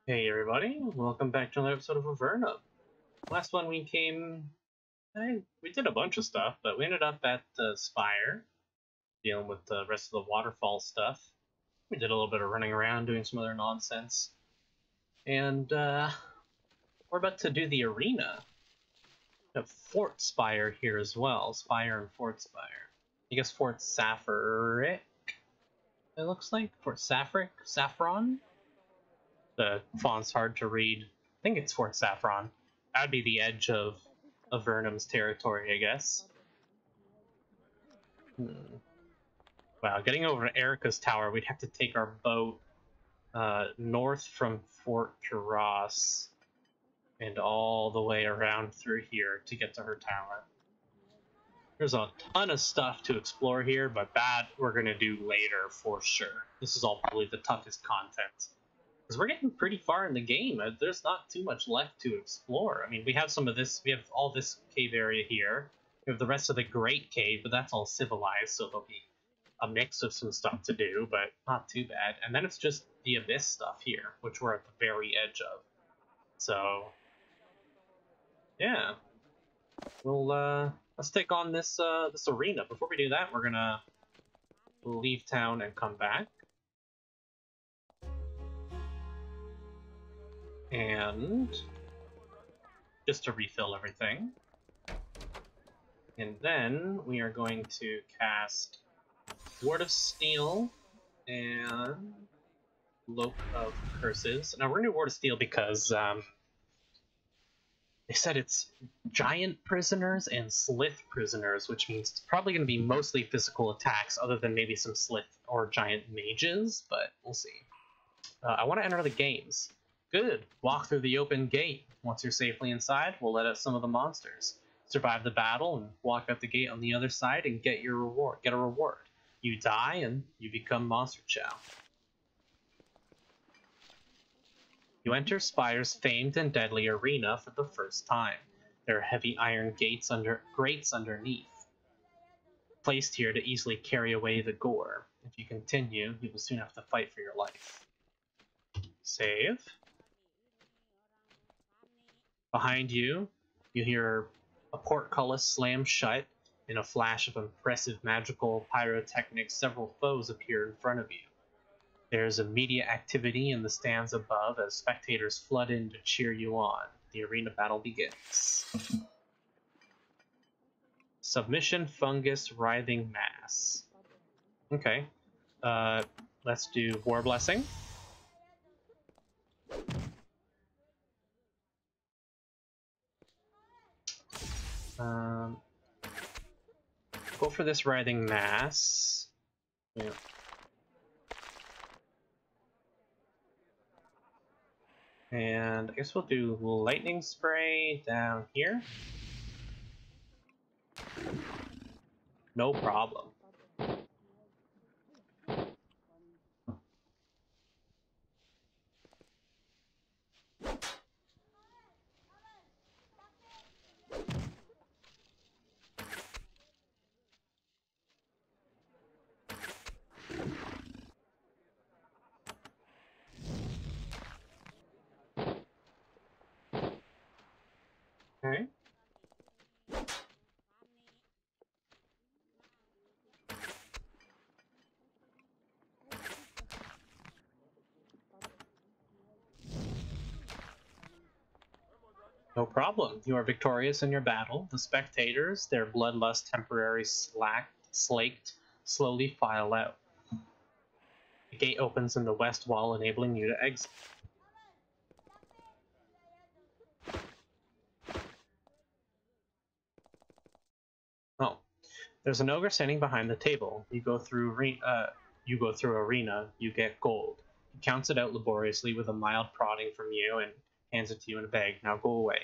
Hey everybody, welcome back to another episode of Avernum. Last one we we did a bunch of stuff, but we ended up at Spire, dealing with the rest of the waterfall stuff. We did a little bit of running around, doing some other nonsense. And we're about to do the arena. We have Fort Spire here as well, Spire and Fort Spire. I guess Fort Saffric, it looks like? Fort Saffric? Saffron? The font's hard to read. I think it's Fort Saffron. That'd be the edge of Avernum's territory, I guess. Wow, getting over to Erica's tower, we'd have to take our boat north from Fort Curas and all the way around through here to get to her tower. There's a ton of stuff to explore here, but that we're going to do later for sure. This is all probably the toughest content. Because we're getting pretty far in the game. There's not too much left to explore. I mean, we have some of this. We have all this cave area here. We have the rest of the Great Cave, but that's all civilized, so there'll be a mix of some stuff to do, but not too bad. And then it's just the Abyss stuff here, which we're at the very edge of. So, yeah. Let's take on this this arena. Before we do that, we're gonna leave town and come back. And just to refill everything. And then we are going to cast Ward of Steel and Cloak of Curses. Now we're going to do Ward of Steel because they said it's giant prisoners and slith prisoners, which means it's probably going to be mostly physical attacks other than maybe some slith or giant mages, but we'll see. I want to enter the games. Good. Walk through the open gate. Once you're safely inside, we'll let out some of the monsters. Survive the battle and walk out the gate on the other side and get your reward. Get a reward. You die and you become monster chow. You enter Spire's famed and deadly arena for the first time. There are heavy iron grates underneath, placed here to easily carry away the gore. If you continue, you will soon have to fight for your life. Save. Behind you, you hear a portcullis slam shut. In a flash of impressive magical pyrotechnics, several foes appear in front of you. There's immediate activity in the stands above as spectators flood in to cheer you on. The arena battle begins. Submission, Fungus, Writhing Mass. Okay. Let's do War Blessing. Go for this Writhing Mass. Yeah. And I guess we'll do Lightning Spray down here. No problem. Okay. No problem. You are victorious in your battle. The spectators, their bloodlust temporarily slaked, slowly file out. The gate opens in the west wall, enabling you to exit. Oh, there's an ogre standing behind the table. You go through arena, you get gold. He counts it out laboriously with a mild prodding from you and hands it to you in a bag. Now go away.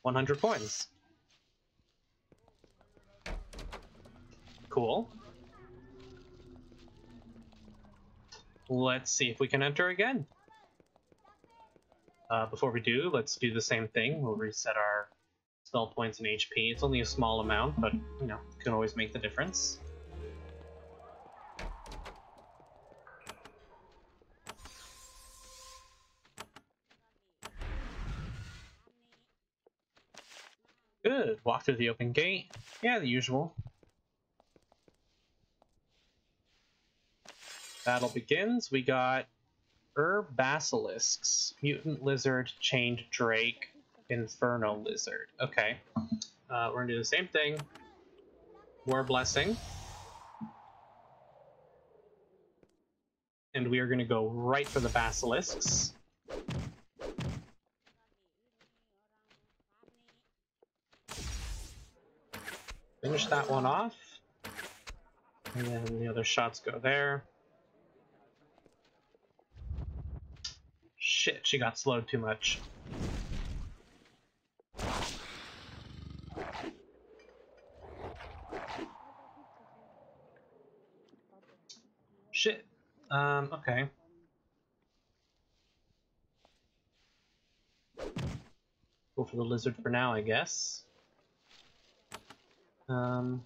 100 coins. Cool. Let's see if we can enter again. Before we do, let's do the same thing. We'll reset our spell points and HP. It's only a small amount, but, you know, can always make the difference. walk through the open gate. Yeah, the usual. Battle begins. We got basilisks, mutant lizard, chained drake, inferno lizard. Okay. We're gonna do the same thing. War blessing. And we are gonna go right for the basilisks. Finish that one off. And then the other shots go there. Shit, she got slowed too much. Shit. Okay. Go for the lizard for now, I guess. Can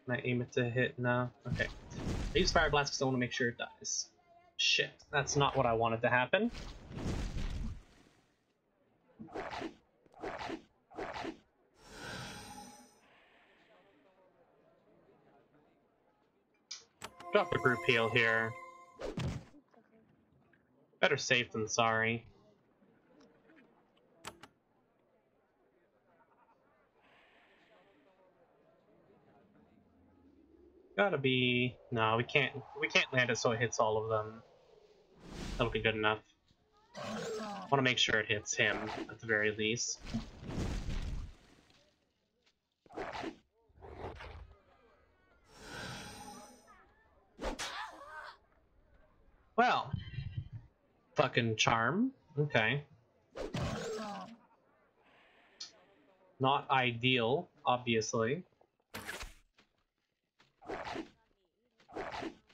I aim it to hit? No? Okay. I use Fire Blast because I want to make sure it dies. Shit, that's not what I wanted to happen. Drop a group heal here. Better safe than sorry. Gotta be... No, we can't land it so it hits all of them. That'll be good enough. I want to make sure it hits him, at the very least. Well, fucking charm. Okay. Not ideal, obviously.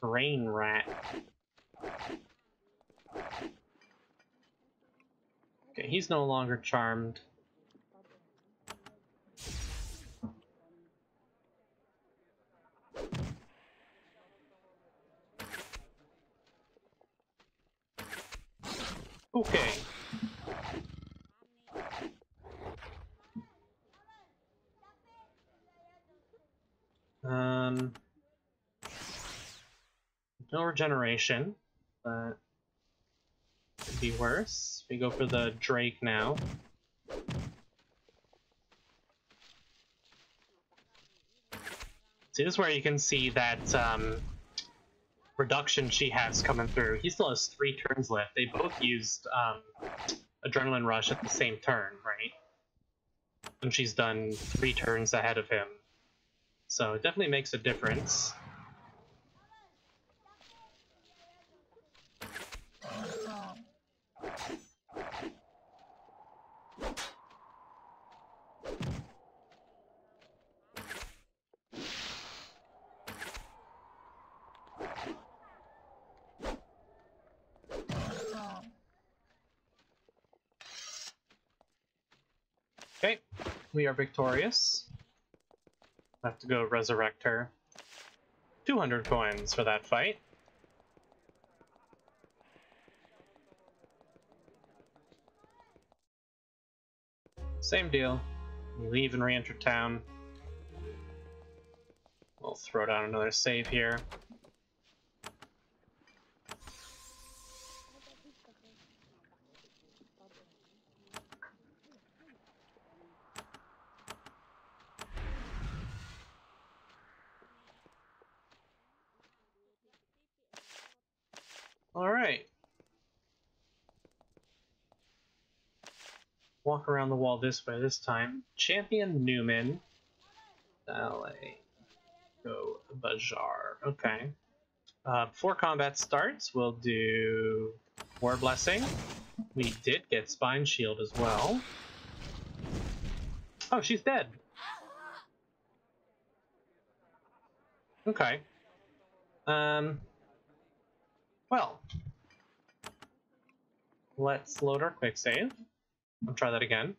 Rain rat. Okay, he's no longer charmed. Okay. No regeneration, but could be worse. We go for the Drake now. See, this is where you can see that reduction she has coming through. He still has 3 turns left. They both used Adrenaline Rush at the same turn, right? And she's done 3 turns ahead of him. So it definitely makes a difference. Okay, we are victorious. I have to go resurrect her. 200 coins for that fight. Same deal. We leave and re-enter town. We'll throw down another save here. Alright. Walk around the wall this way this time. Champion Newman. Ballet. Go Bajar. Okay. Before combat starts, we'll do War Blessing. We did get Spine Shield as well. Oh, she's dead. Okay. Well. Let's load our quick save. I'll try that again.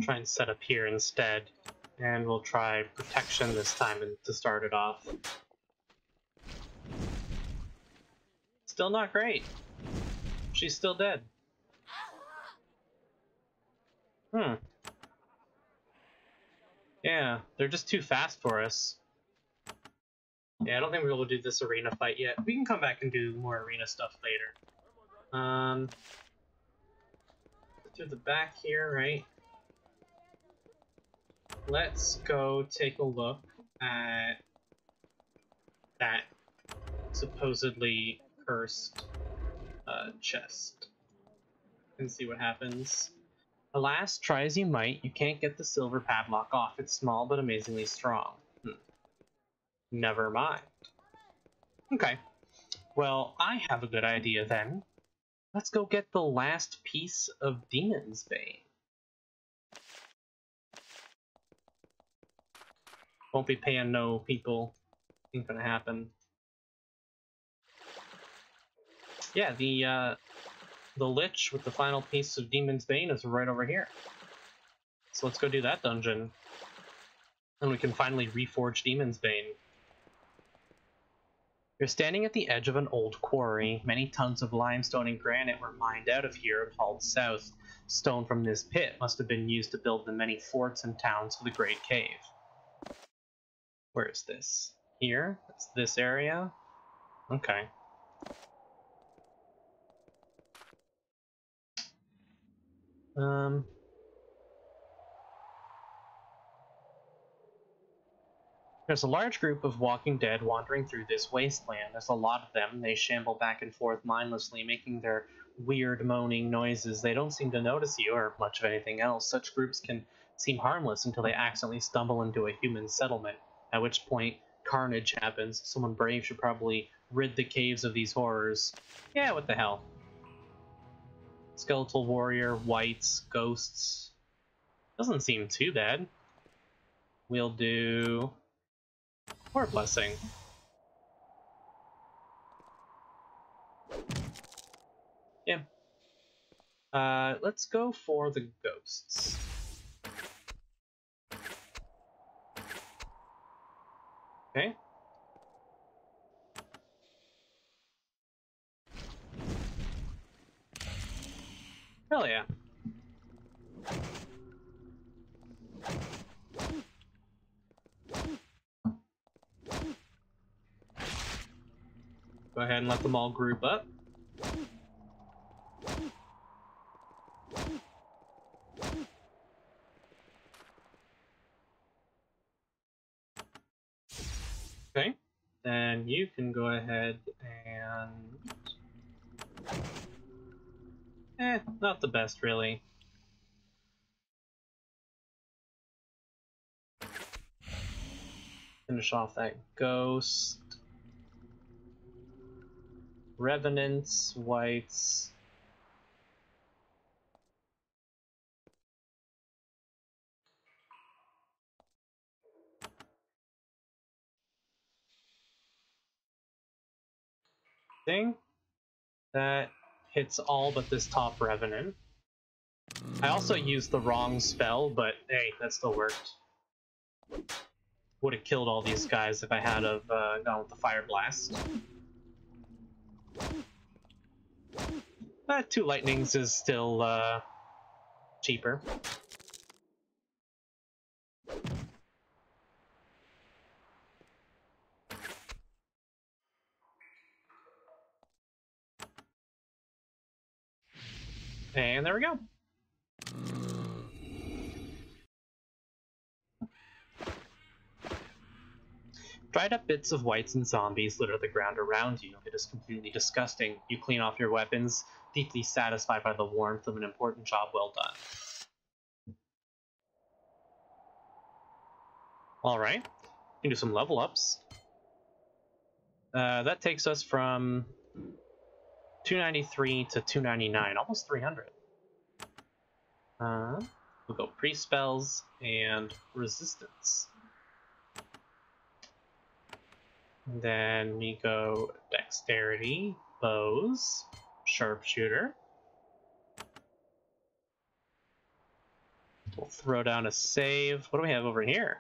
Try and set up here instead. And we'll try protection this time to start it off. Still not great. She's still dead. Yeah, they're just too fast for us. Yeah, I don't think we're able to do this arena fight yet. We can come back and do more arena stuff later. Through the back here, right? Let's go take a look at that supposedly cursed chest and see what happens. Alas, try as you might, you can't get the silver padlock off. It's small but amazingly strong. Never mind. Okay. Well, I have a good idea then. Let's go get the last piece of Demon's Bane. Won't be paying no people. Ain't gonna happen. Yeah, the Lich with the final piece of Demon's Bane is right over here. So let's go do that dungeon. And we can finally reforge Demon's Bane. You're standing at the edge of an old quarry. Many tons of limestone and granite were mined out of here and hauled south. Stone from this pit must have been used to build the many forts and towns for the Great Cave. Where is this? Here? It's this area? Okay. There's a large group of walking dead wandering through this wasteland. There's a lot of them. They shamble back and forth mindlessly, making their weird moaning noises. They don't seem to notice you or much of anything else. Such groups can seem harmless until they accidentally stumble into a human settlement, at which point carnage happens. Someone brave should probably rid the caves of these horrors. Yeah, what the hell. Skeletal warrior, whites, ghosts. Doesn't seem too bad. We'll do... Or blessing. Yeah. Let's go for the ghosts. Okay. Hell yeah. Go ahead and let them all group up. Okay, then you can go ahead and... not the best, really. Finish off that ghost. Revenants, whites. Thing. That hits all but this top Revenant. I also used the wrong spell, but hey, that still worked. Would have killed all these guys if I had have gone with the Fire Blast. But 2 lightnings is still cheaper. And there we go. Dried up bits of whites and zombies litter the ground around you. It is completely disgusting. You clean off your weapons, deeply satisfied by the warmth of an important job well done. Alright, we can do some level ups. That takes us from 293 to 299, almost 300. We'll go pre-spells and resistance. And then we go dexterity, bows, sharpshooter. We'll throw down a save. What do we have over here?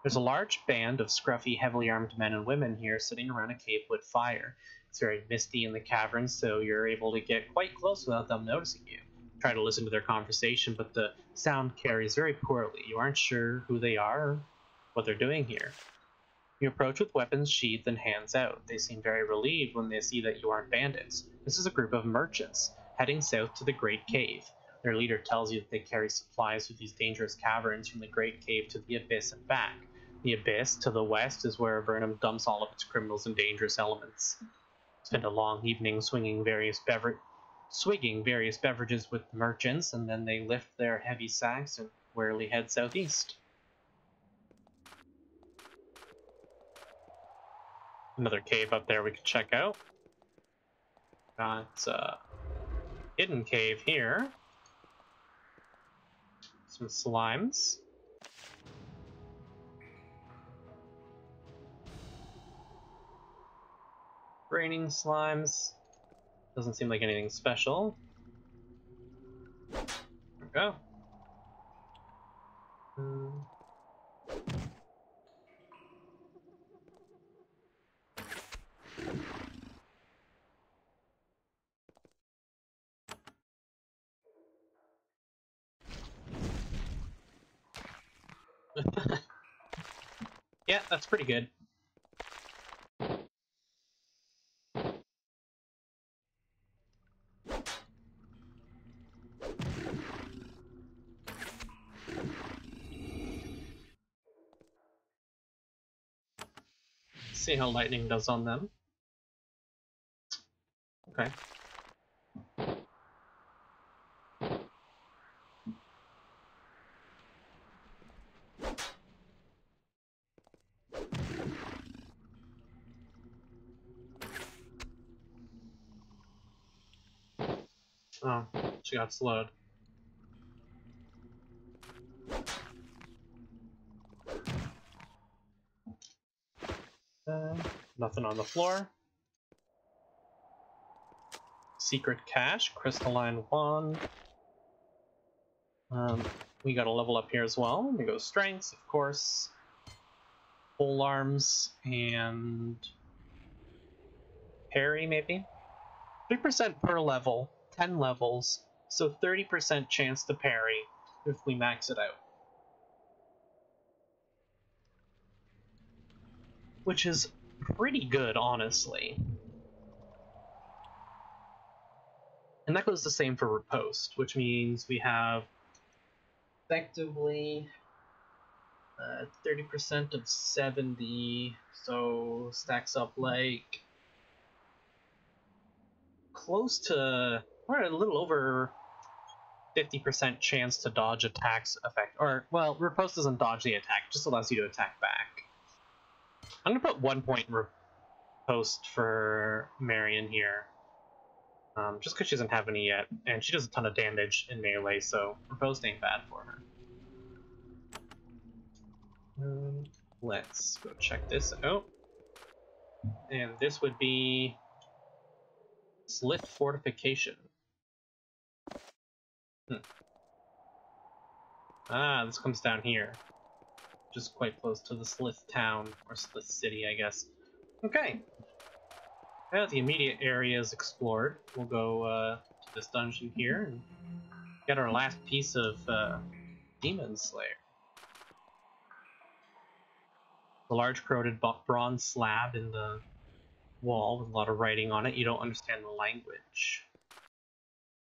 There's a large band of scruffy, heavily armed men and women here sitting around a cave-wood fire. It's very misty in the cavern, so you're able to get quite close without them noticing you. Try to listen to their conversation, but the sound carries very poorly. You aren't sure who they are or what they're doing here. You approach with weapons sheathed and hands out. They seem very relieved when they see that you aren't bandits. This is a group of merchants, heading south to the Great Cave. Their leader tells you that they carry supplies through these dangerous caverns from the Great Cave to the Abyss and back. The Abyss, to the west, is where Avernum dumps all of its criminals and dangerous elements. Spend a long evening swigging various beverages with merchants, and then they lift their heavy sacks and warily head southeast. Another cave up there we could check out. Got a hidden cave here. Some slimes. Raining slimes. Doesn't seem like anything special. There we go. Yeah, that's pretty good. See how lightning does on them. Okay. Oh, she got slowed. Nothing on the floor. Secret cache, crystalline wand. We got a level up here as well. We go strengths, of course. Pole arms and parry, maybe. 3% per level, 10 levels, so 30% chance to parry if we max it out. Which is pretty good, honestly. And that goes the same for riposte, which means we have effectively 30% of 70, so stacks up like close to, or a little over 50% chance to dodge attacks effect. Or, well, riposte doesn't dodge the attack, it just allows you to attack back. I'm gonna put 1 point riposte for Marion here. Just because she doesn't have any yet, and she does a ton of damage in melee, so riposte ain't bad for her. Let's go check this out. And this would be Slith Fortification. Ah, this comes down here. Just quite close to the Slith Town, or Slith City, I guess. Okay. Now that the immediate area is explored, we'll go to this dungeon here and get our last piece of Demonslayer. The large corroded bronze slab in the wall with a lot of writing on it. You don't understand the language.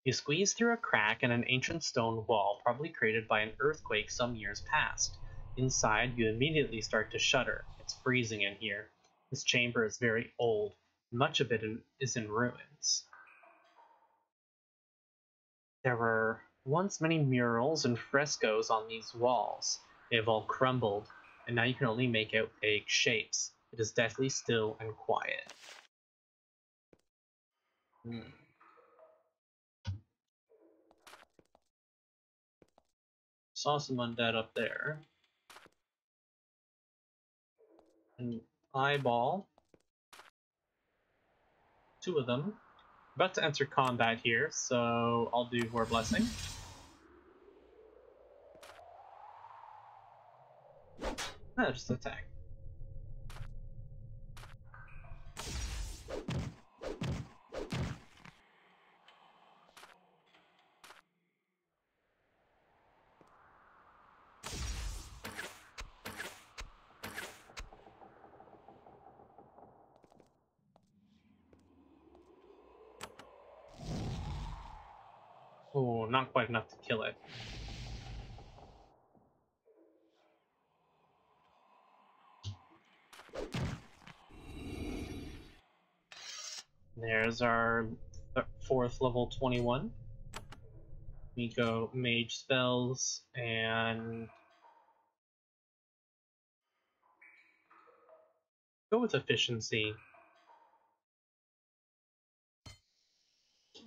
You squeeze through a crack in an ancient stone wall, probably created by an earthquake some years past. Inside, you immediately start to shudder. It's freezing in here. This chamber is very old. Much of it is in ruins. There were once many murals and frescoes on these walls. They have all crumbled, and now you can only make out vague shapes. It is deathly still and quiet. Saw some undead up there. An eyeball. 2 of them. About to enter combat here, so I'll do War Blessing. No, just attack. Oh, not quite enough to kill it. There's our fourth level 21. We go mage spells and go with efficiency.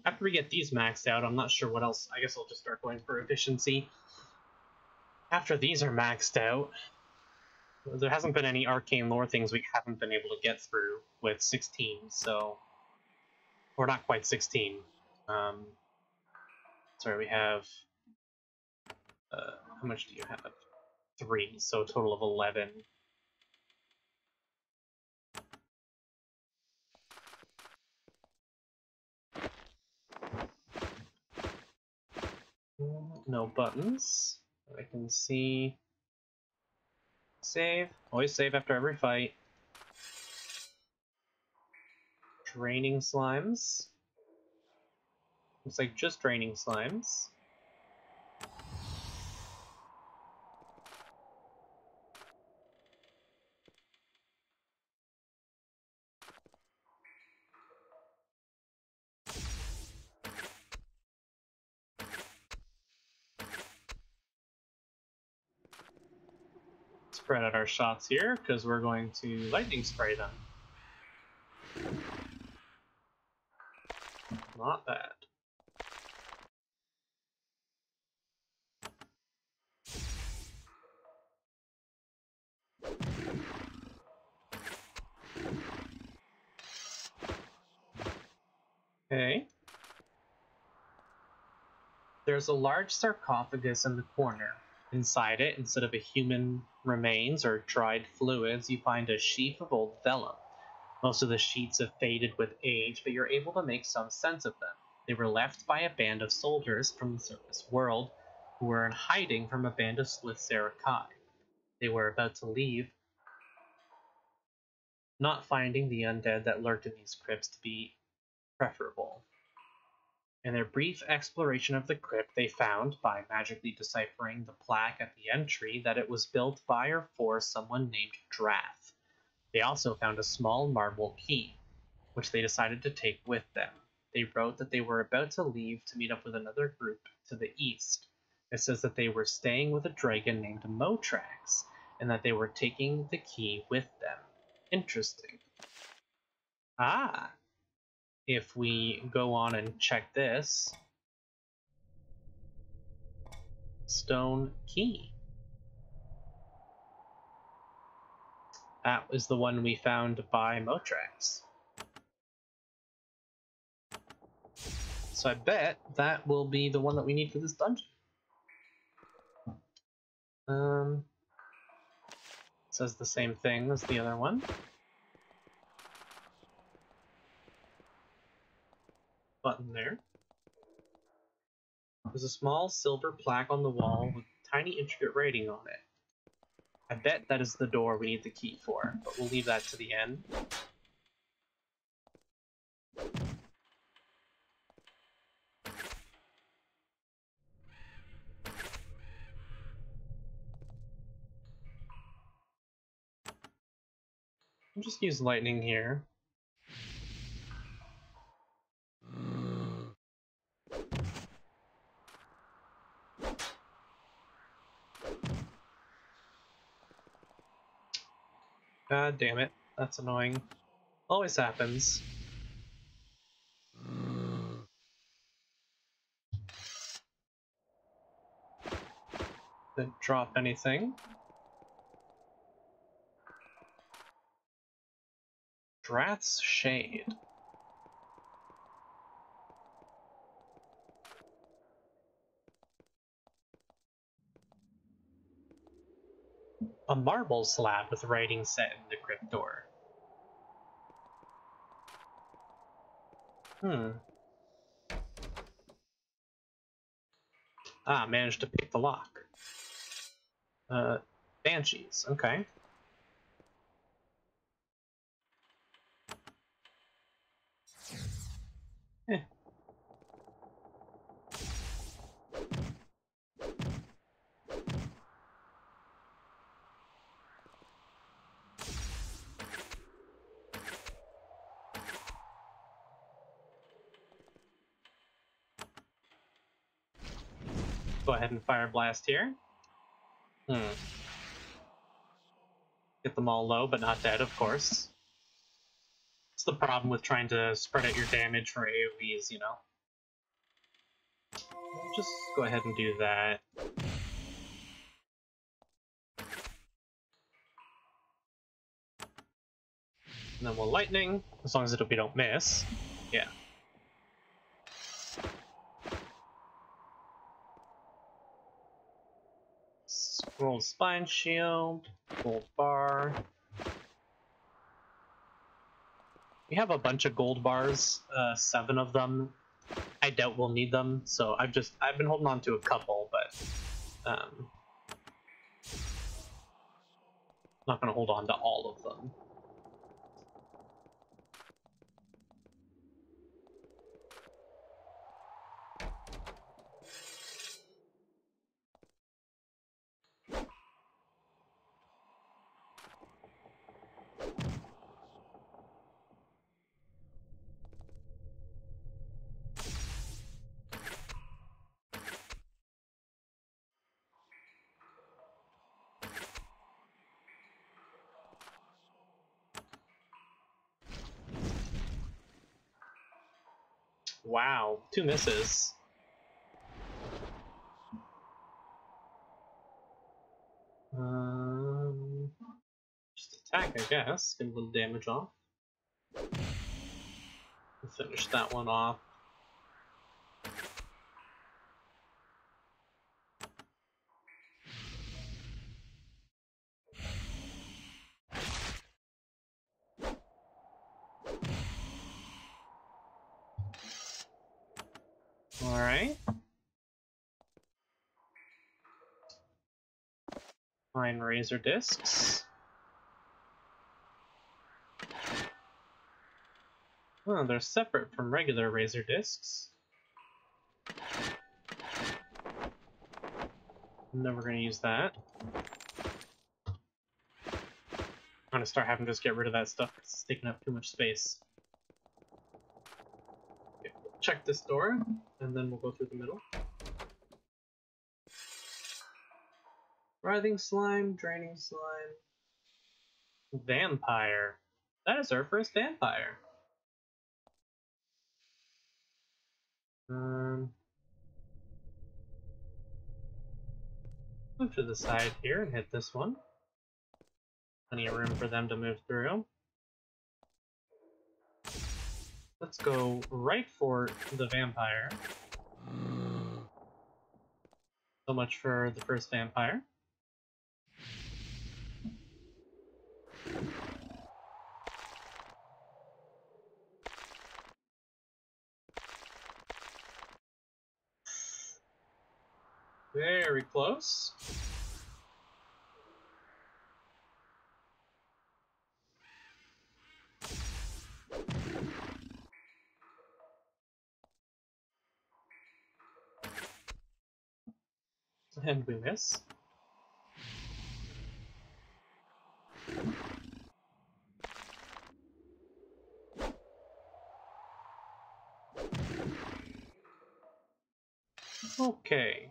After we get these maxed out, I'm not sure what else. I guess I'll just start going for efficiency. After these are maxed out, there hasn't been any arcane lore things we haven't been able to get through with 16, so... Or not quite 16. Sorry, we have... how much do you have? 3, so a total of 11. No buttons. I can see... Save. Always save after every fight. Draining slimes. Looks like just draining slimes. Spread out our shots here, because we're going to lightning spray them. Not bad. Okay. There's a large sarcophagus in the corner. Inside it, instead of a human remains or dried fluids, you find a sheaf of old vellum. Most of the sheets have faded with age, but you're able to make some sense of them. They were left by a band of soldiers from the surface world who were in hiding from a band of Slithserakai. They were about to leave, not finding the undead that lurked in these crypts to be preferable. In their brief exploration of the crypt, they found, by magically deciphering the plaque at the entry, that it was built by or for someone named Drath. They also found a small marble key, which they decided to take with them. They wrote that they were about to leave to meet up with another group to the east. It says that they were staying with a dragon named Motrax, and that they were taking the key with them. Interesting. Ah! If we go on and check this, stone key. That was the one we found by Motrax. So I bet that will be the one that we need for this dungeon. Says the same thing as the other one. Button there. There's a small silver plaque on the wall with tiny intricate writing on it. I bet that is the door we need the key for, but we'll leave that to the end. I'll just use lightning here. God damn it, that's annoying. Always happens. Didn't drop anything. Drath's Shade. A marble slab with writing set in the crypt door. Ah, managed to pick the lock. Banshees, okay. Eh. Go ahead and fire blast here. Get them all low, but not dead, of course. It's the problem with trying to spread out your damage for AoEs, you know? Just go ahead and do that. And then we'll lightning, as long as we don't miss. Yeah. Scroll spine shield, gold bar. We have a bunch of gold bars, 7 of them. I doubt we'll need them, so I've been holding on to a couple, but not gonna hold on to all of them. Wow, 2 misses. Just attack, I guess. Get a little damage off. We'll finish that one off. Alright. Fine razor discs. Oh, they're separate from regular razor discs. I'm never going to use that. I'm going to start having to just get rid of that stuff because it's taking up too much space. Okay, check this door, and then we'll go through the middle. Writhing slime, draining slime. Vampire. That is our first vampire. Move to the side here and hit this one. Plenty of room for them to move through. Let's go right for the vampire. So much for the first vampire. Very close. And we miss. Okay.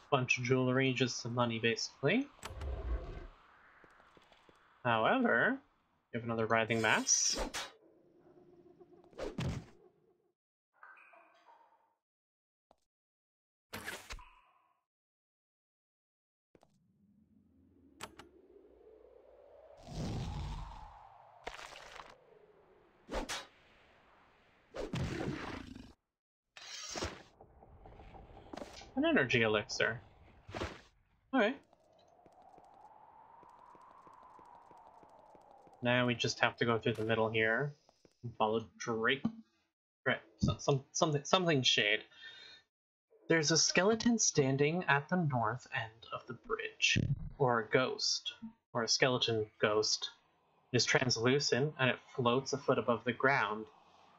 Bunch of jewelry, just some money basically. However, we have another writhing mass. An energy elixir. Alright. Now we just have to go through the middle here and follow Drake. Right, something shade. There's a skeleton standing at the north end of the bridge, or a ghost, or a skeleton ghost. It is translucent and it floats a foot above the ground.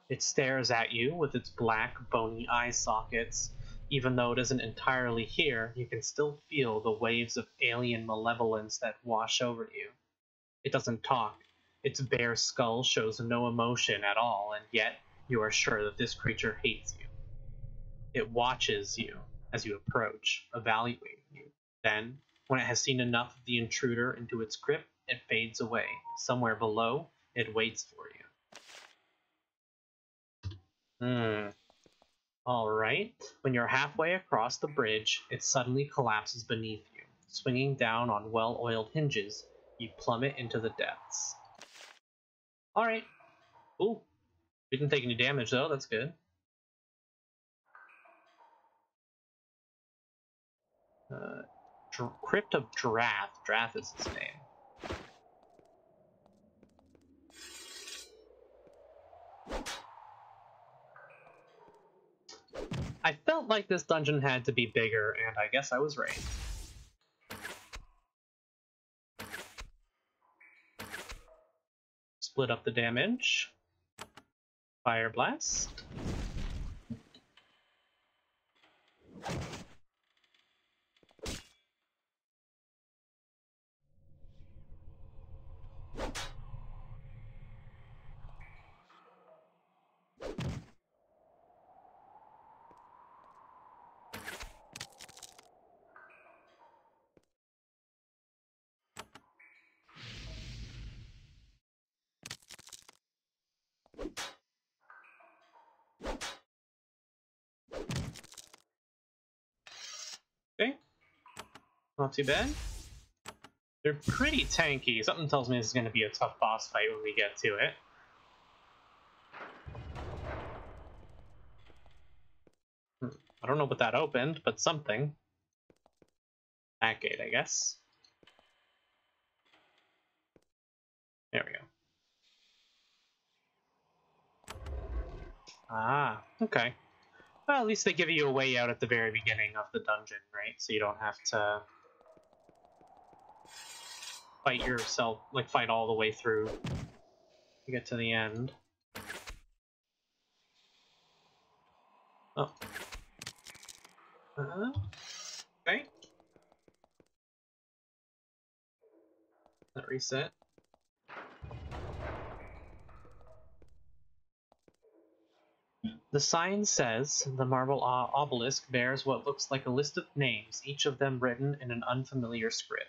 It stares at you with its black, bony eye sockets. Even though it isn't entirely here, you can still feel the waves of alien malevolence that wash over you. It doesn't talk. Its bare skull shows no emotion at all, and yet you are sure that this creature hates you. It watches you as you approach, evaluating you. Then, when it has seen enough of the intruder into its crypt, it fades away. Somewhere below, it waits for you. Alright. When you're halfway across the bridge, it suddenly collapses beneath you. Swinging down on well-oiled hinges, you plummet into the depths. Alright. Ooh. We didn't take any damage though, that's good. Crypt of Drath. Drath is his name. I felt like this dungeon had to be bigger, and I guess I was right. Split up the damage. Fire Blast. Okay. Not too bad. They're pretty tanky. Something tells me this is going to be a tough boss fight when we get to it. I don't know what that opened, but something. That gate, I guess. There we go. Ah, okay. Well, at least they give you a way out at the very beginning of the dungeon, right? So you don't have to fight yourself, like fight all the way through to get to the end. Oh. Okay. That reset. The sign says the marble obelisk bears what looks like a list of names, each of them written in an unfamiliar script.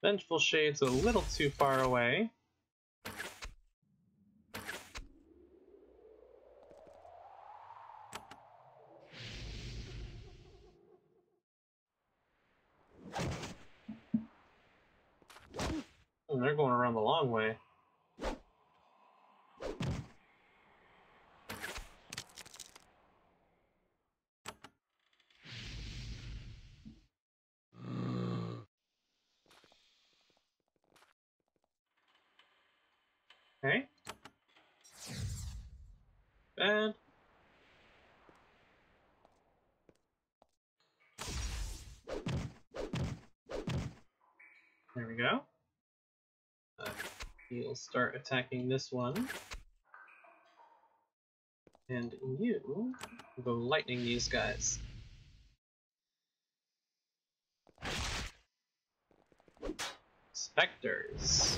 Vengeful Shade's a little too far away. Oh, they're going around the long way. Okay. Bad. There we go. You'll start attacking this one. And you will go lightning these guys. Spectres.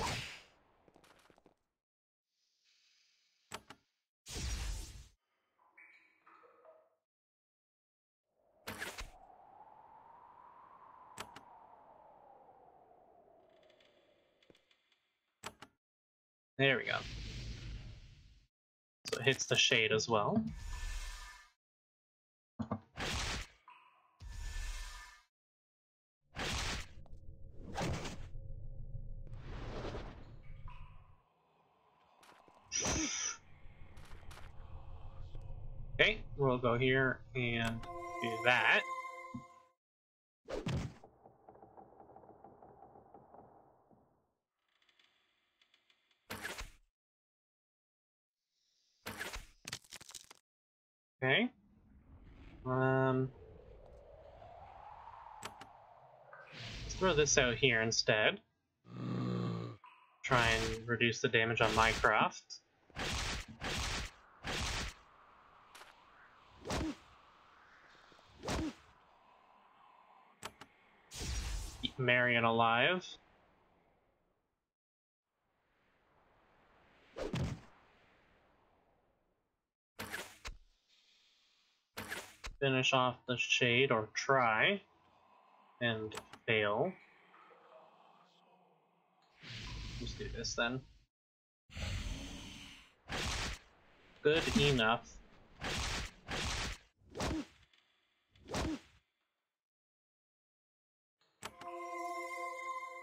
There we go. So it hits the shade as well. we'll go here and do that. Okay. Let's throw this out here instead. Try and reduce the damage on my craft. Keep Marion alive. Finish off the shade, or try, and fail. Let's do this then. Good enough.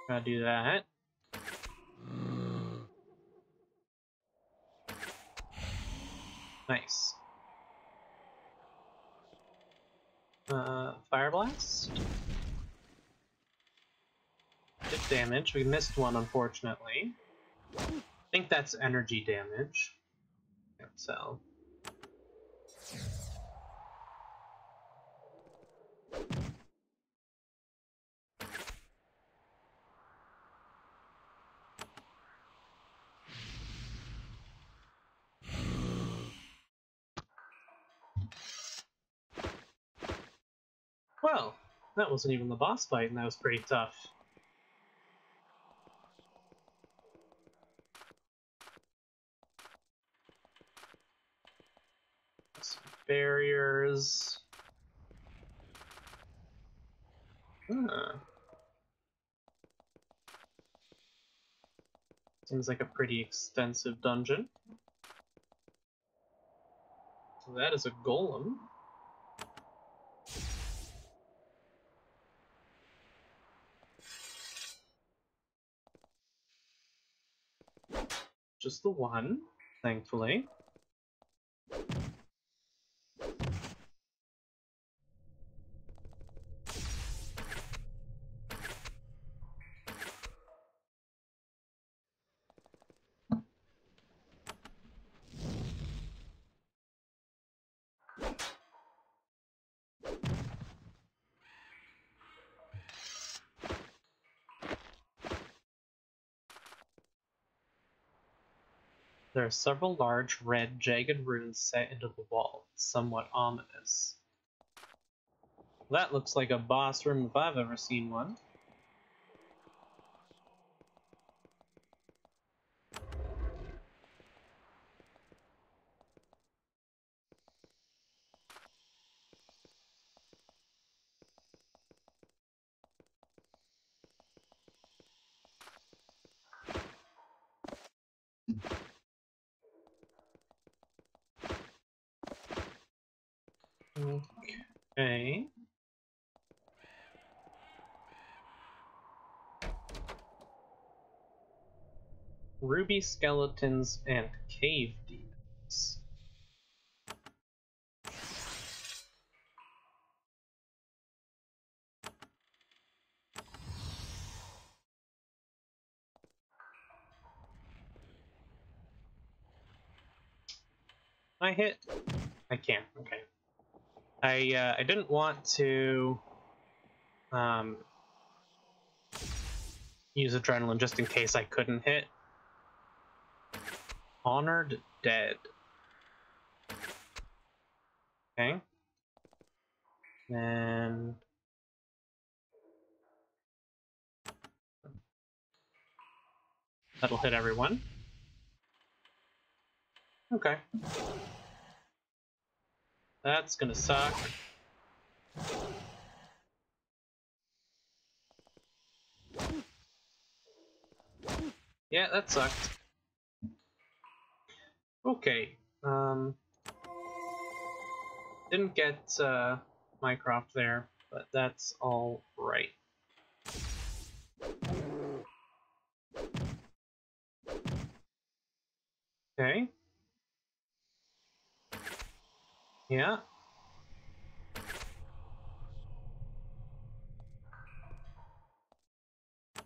Gotta do that. Nice. Fire Blast. Good damage. We missed one, unfortunately. I think that's energy damage. Can't tell. Well, that wasn't even the boss fight, and that was pretty tough. Some barriers. Seems like a pretty extensive dungeon. So that is a golem. Just the one, thankfully. There are several large, red, jagged runes set into the wall, somewhat ominous. That looks like a boss room if I've ever seen one. Okay. Ruby skeletons and cave demons. I hit? I can't. Okay. I didn't want to use adrenaline just in case I couldn't hit. Honored Dead. Okay. And that'll hit everyone. Okay. That's gonna suck. Yeah, that sucked. Okay. Didn't get Mycroft there, but that's all right. Okay. Yeah.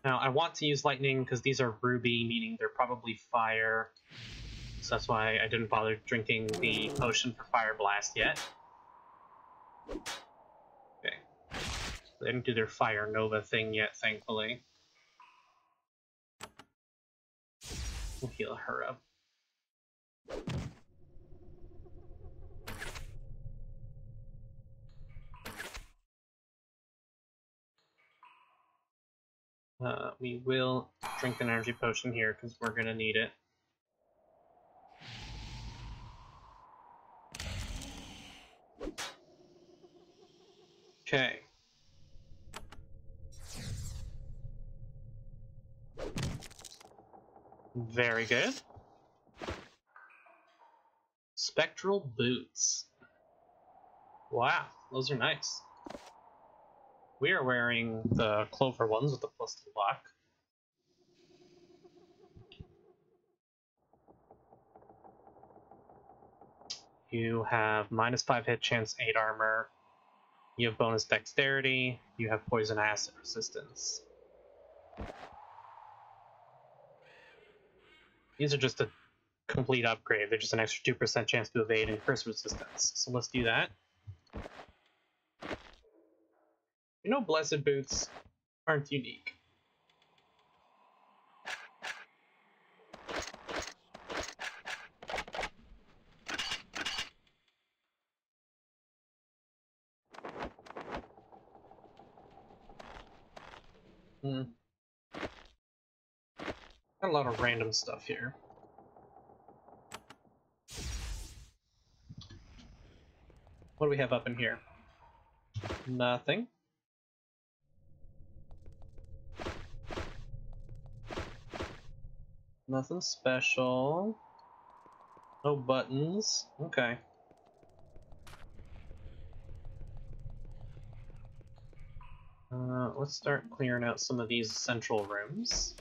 Now, I want to use lightning because these are ruby, meaning they're probably fire. So that's why I didn't bother drinking the potion for Fire Blast yet. Okay. They didn't do their Fire Nova thing yet, thankfully. We'll heal her up. We will drink an energy potion here because we're going to need it. Okay. Very good. Spectral boots. Wow, those are nice. We are wearing the clover ones with the +2 block. You have -5 hit chance, 8 armor. You have bonus dexterity. You have poison acid resistance. These are just a complete upgrade. They're just an extra 2% chance to evade and curse resistance. So let's do that. You know, blessed boots aren't unique. Got a lot of random stuff here. What do we have up in here? Nothing. Nothing special. No buttons. Okay. Let's start clearing out some of these central rooms.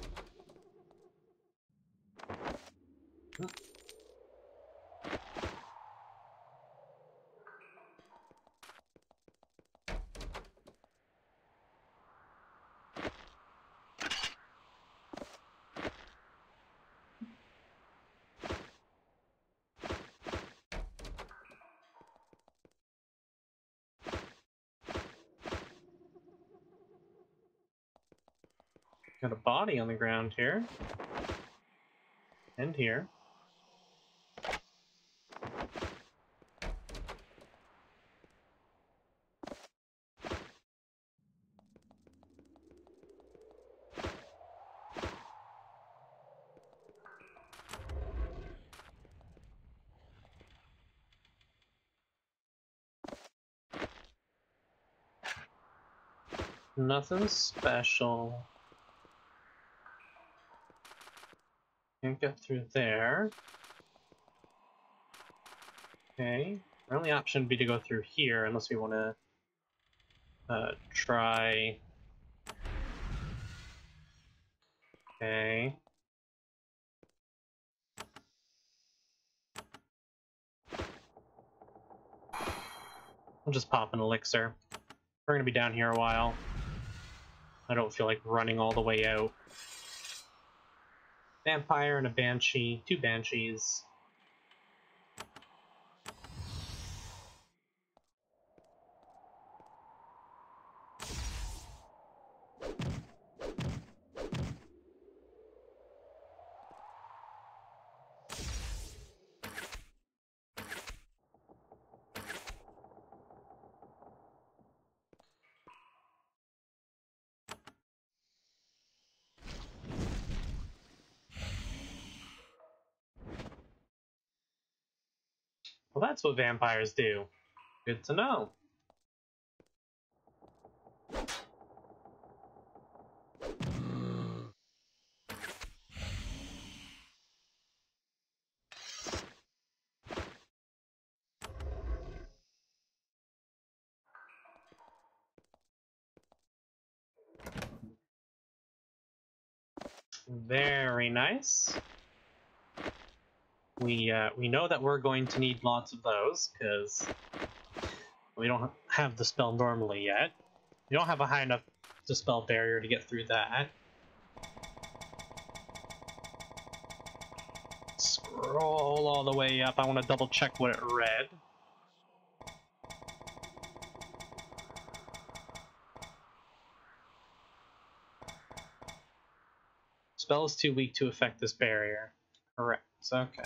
Got a body on the ground here. And here. Nothing special. Can't get through there. Okay. Our only option would be to go through here, unless we want to try. Okay. I'll just pop an elixir. We're gonna be down here a while. I don't feel like running all the way out. Vampire and a banshee. 2 banshees. Well, that's what vampires do. Good to know. Very nice. We know that we're going to need lots of those, because we don't have the spell normally yet. We don't have a high enough dispel barrier to get through that. Scroll all the way up. I want to double check what it read. Spell is too weak to affect this barrier. Correct. Okay.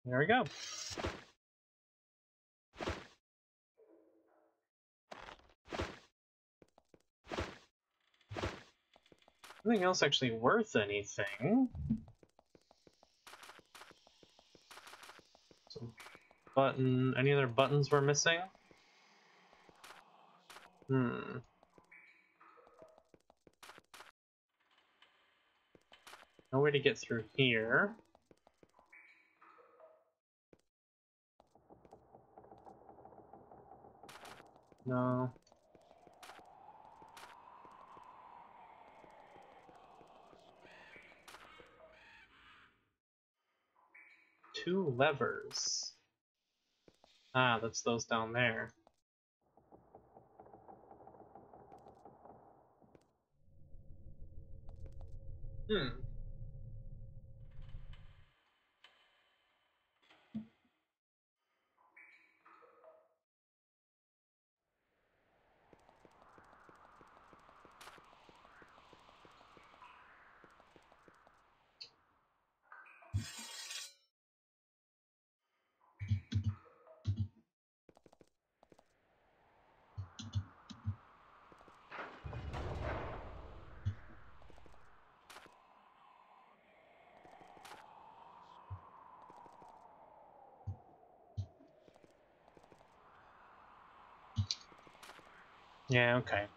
There we go. Nothing else actually worth anything. So, button. Any other buttons we're missing? No way to get through here. No. Two levers. Ah, that's those down there. Yeah, okay.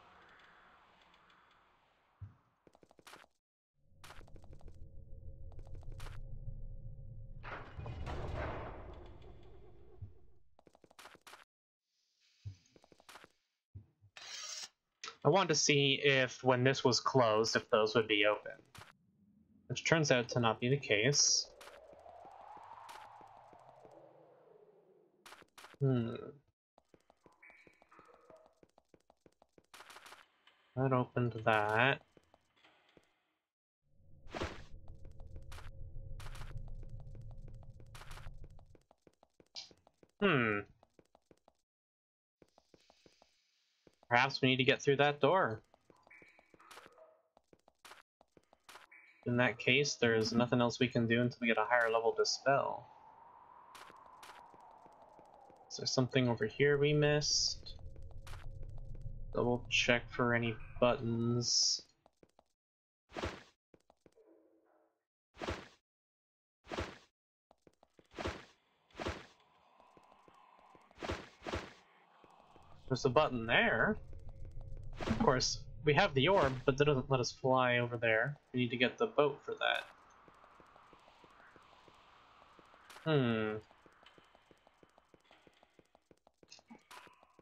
I wanted to see if, when this was closed, if those would be open. Which turns out to not be the case. That opened that. Perhaps we need to get through that door. In that case, there's nothing else we can do until we get a higher level dispel. Is there something over here we missed? Double check for any buttons. There's a button there. Of course, we have the orb, but that doesn't let us fly over there. We need to get the boat for that.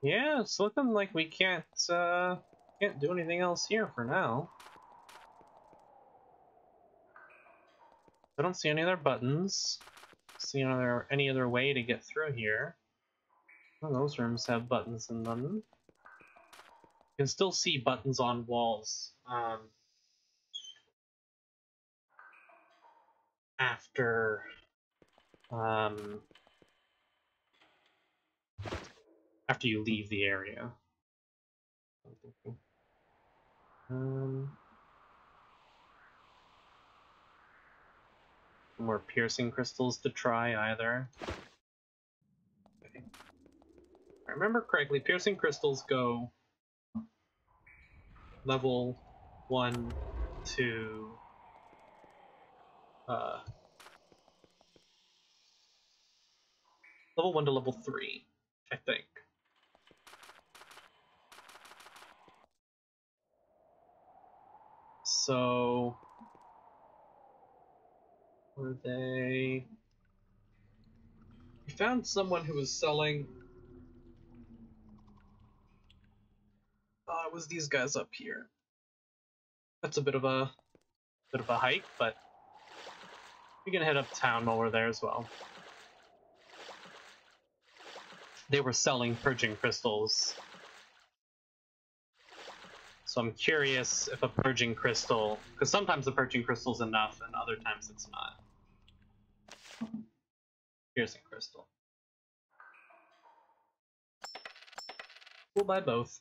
Yeah, it's looking like we can't do anything else here for now. I don't see any other buttons. See any other way to get through here. Well, those rooms have buttons in them. You can still see buttons on walls after you leave the area. More piercing crystals to try either. Okay. If I remember correctly, piercing crystals go level 1 to level 1 to level 3, I think. so... Were they... We found someone who was selling... it was these guys up here. That's a bit of a hike, but we can head uptown while we're there as well. They were selling purging crystals. So I'm curious if a purging crystal, because sometimes a purging crystal's enough and other times it's not. Piercing crystal. We'll buy both.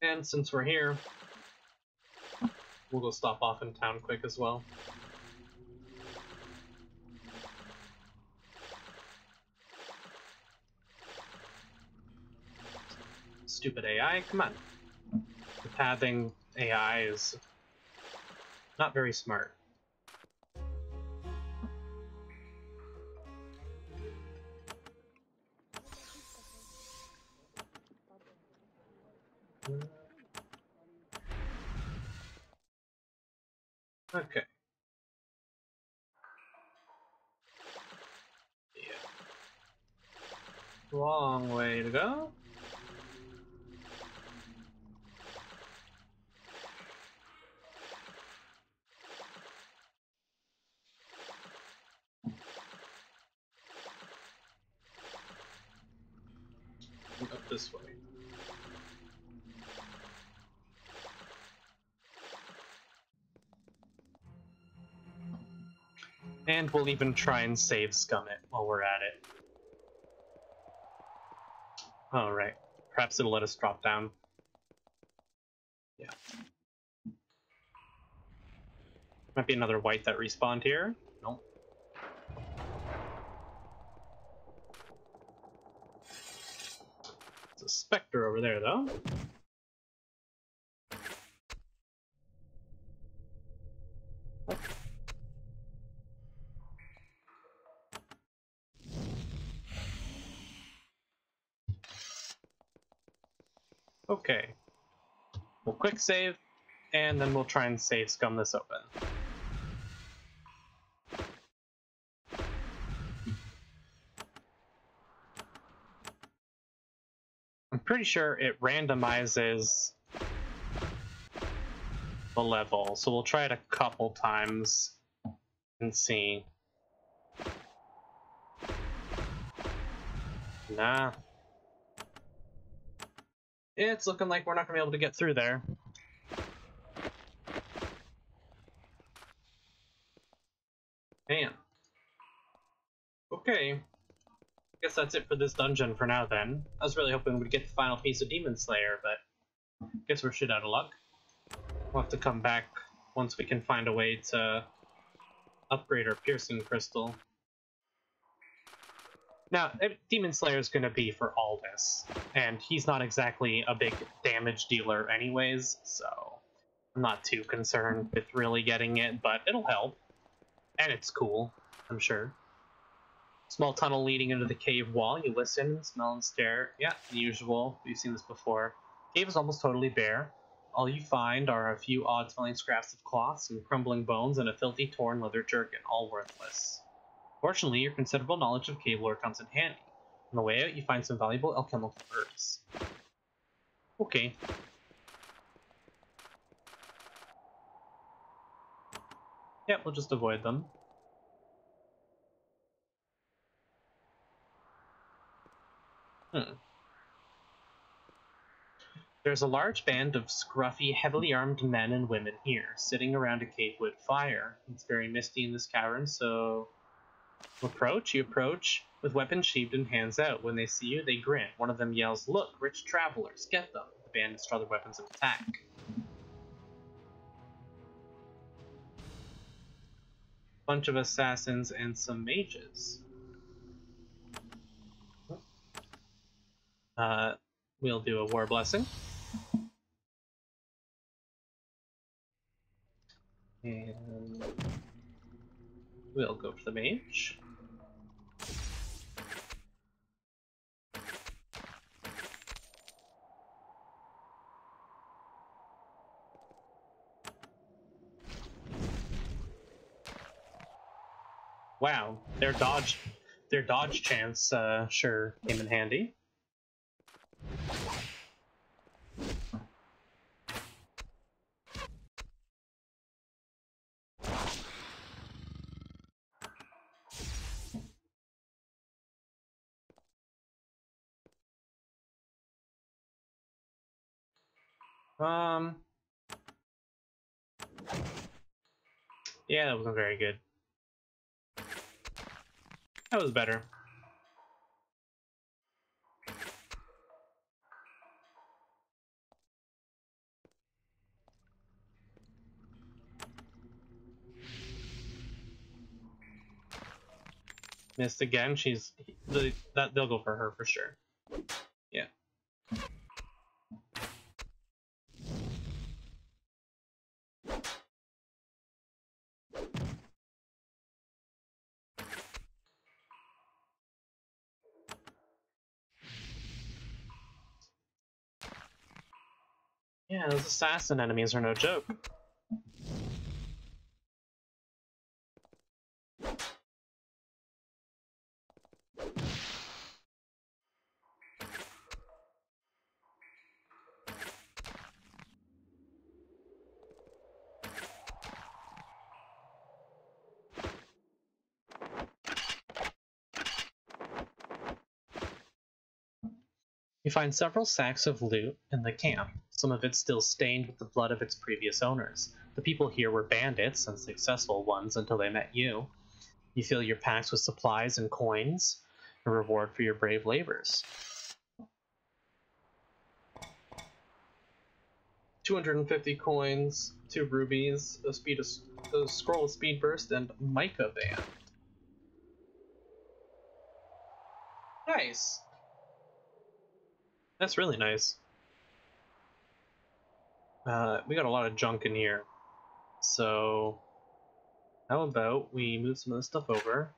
And since we're here, we'll go stop off in town quick as well. Stupid AI, come on. The pathing AI is not very smart. Okay. Yeah. Long way to go. Up this way. And we'll even try and save scum it while we're at it. Alright. Perhaps it'll let us drop down. Yeah. Might be another white that respawned here. Nope. There's a specter over there, though. Okay. We'll quick save, and then we'll try and save scum this open. I'm pretty sure it randomizes the level, so we'll try it a couple times and see. Nah. It's looking like we're not going to be able to get through there. Damn. Okay. Guess that's it for this dungeon for now then. I was really hoping we'd get the final piece of Demonslayer, but guess we're shit out of luck. We'll have to come back once we can find a way to upgrade our piercing crystal. Now, Demonslayer is going to be for all this, and he's not exactly a big damage dealer anyways, so I'm not too concerned with really getting it, but it'll help. And it's cool, I'm sure. Small tunnel leading into the cave wall. You listen, smell, and stare. Yeah, the usual. We've seen this before. Cave is almost totally bare. All you find are a few odd-smelling scraps of cloth, some crumbling bones, and a filthy, torn leather jerkin, all worthless. Fortunately, your considerable knowledge of cave lore comes in handy. On the way out, you find some valuable alchemical herbs. Okay. Yeah, we'll just avoid them. There's a large band of scruffy, heavily armed men and women here, sitting around a cave wood fire. It's very misty in this cavern, so you approach, with weapons sheathed and hands out. When they see you, they grin. One of them yells, "Look, rich travelers, get them!" The bandits draw their weapons and attack. Bunch of assassins and some mages. We'll do a war blessing. And we'll go for the mage. Wow, their dodge chance sure came in handy. Yeah, that wasn't very good. That was better. Missed again. They'll go for her for sure. Yeah. Yeah, those assassin enemies are no joke. You find several sacks of loot in the camp, some of it still stained with the blood of its previous owners. The people here were bandits, and successful ones until they met you. You fill your packs with supplies and coins, a reward for your brave labors. 250 coins, 2 rubies, a scroll of speed burst, and mica band. Nice. That's really nice. We got a lot of junk in here. So, how about we move some of this stuff over?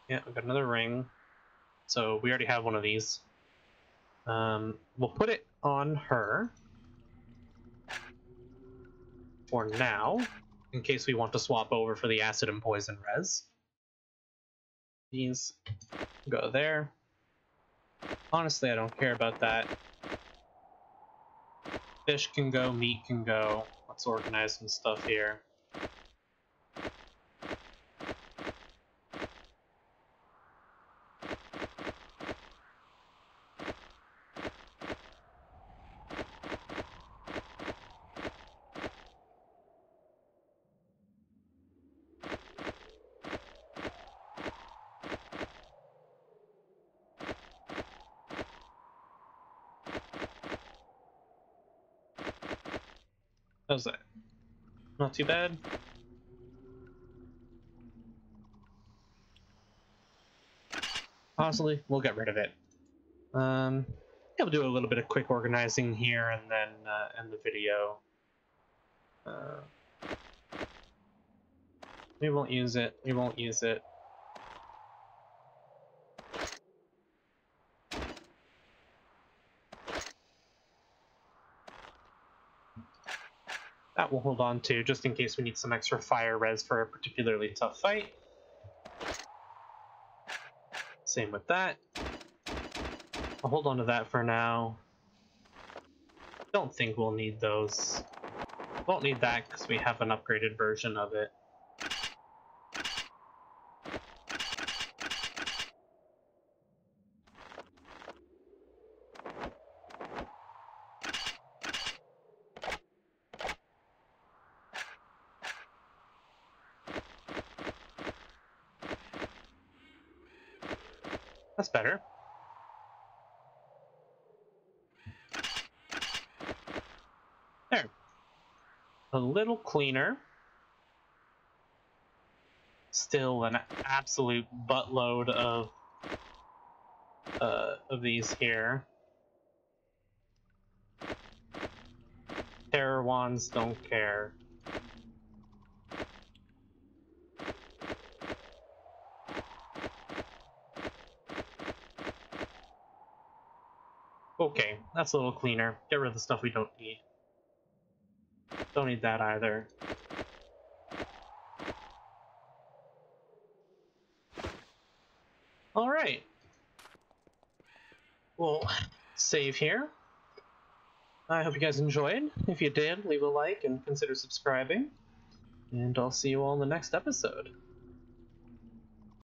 Yeah, we got another ring. So, we already have one of these. We'll put it on her for now, in case we want to swap over for the acid and poison res. These go there. Honestly, I don't care about that. Fish can go, meat can go. Let's organize some stuff here. How's that? Not too bad. Honestly, we'll get rid of it. Yeah, we'll do a little bit of quick organizing here and then end the video. We won't use it. We won't use it. That we'll hold on to just in case we need some extra fire res for a particularly tough fight. Same with that. I'll hold on to that for now. Don't think we'll need those. Won't need that because we have an upgraded version of it. That's better. There. A little cleaner. Still an absolute buttload of these here. Terror wands, don't care. Okay, that's a little cleaner. Get rid of the stuff we don't need. Don't need that either. Alright. We'll save here. I hope you guys enjoyed. If you did, leave a like and consider subscribing. And I'll see you all in the next episode.